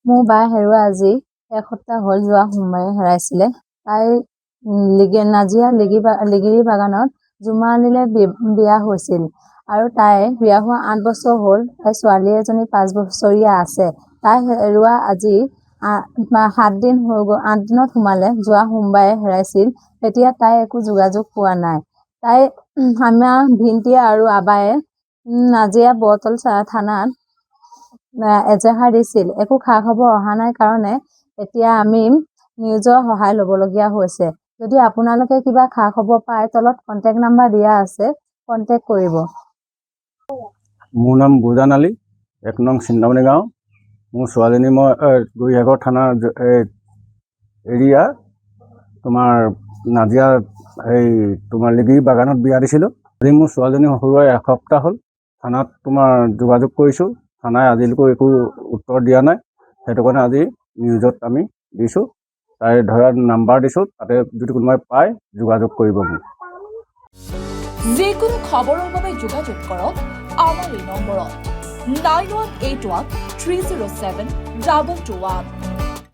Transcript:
মোৰ বাই হেৰুৱা আজি এসপ্তাহ হ'ল। যোৱা সোমবাৰে হেৰাইছিলে। তাই নাজিয়া লিগিৰি বাগানত জুমালিলে বিয়া হৈছিল আৰু তাইৰ বিয়া হোৱা 8 বছৰ হ'ল। তাইৰ ছোৱালী এজনী 5 বছৰীয়া আছে। তাই হেৰুৱা আজি 7 দিন হৈ গ'ল। 8 দিনত সোমালে। যোৱা সোমবাৰে হেৰাইছিল। এতিয়া তাই একো যোগাযোগ পোৱা নাই। তাই আমাৰ ভিন্তি আৰু আবায়ে নাজিয়া বৰতল থানাত এজাহাৰ দিছিল। একো খা-খবৰ অহা নাই কাৰণে এতিয়া আমি নিউজৰ সহায় ল'বলগীয়া হৈছে। যদি আপোনালোকে কিবা খা-খবৰ পায়, তলত কণ্টেক্ট নাম্বাৰ দিয়া আছে, কণ্টেক্ট কৰিব। মোৰ নাম গুজান আলী, 1 নং চিন্তামণি গাঁও। মোৰ ছোৱালীজনী মই গৌৰীসাগৰ থানা এৰিয়া তোমাৰ নাজিয়া তোমাৰ লিগিৰি বাগানত বিয়া দিছিলোঁ। আজি মোৰ ছোৱালীজনী হেৰুৱাই এসপ্তাহ হ'ল। থানাত তোমাৰ যোগাযোগ কৰিছোঁ। থানাই আজিলৈকে একো উত্তৰ দিয়া নাই। সেইটো কাৰণে আজি নিউজত আমি দিছোঁ। তাই ধৰা নাম্বাৰ দিছোঁ, তাতে যদি কোনোবাই পায় যোগাযোগ কৰিব মোক। যিকোনো খবৰৰ বাবে যোগাযোগ কৰক আমাৰ এই নম্বৰত 9181 307 2221।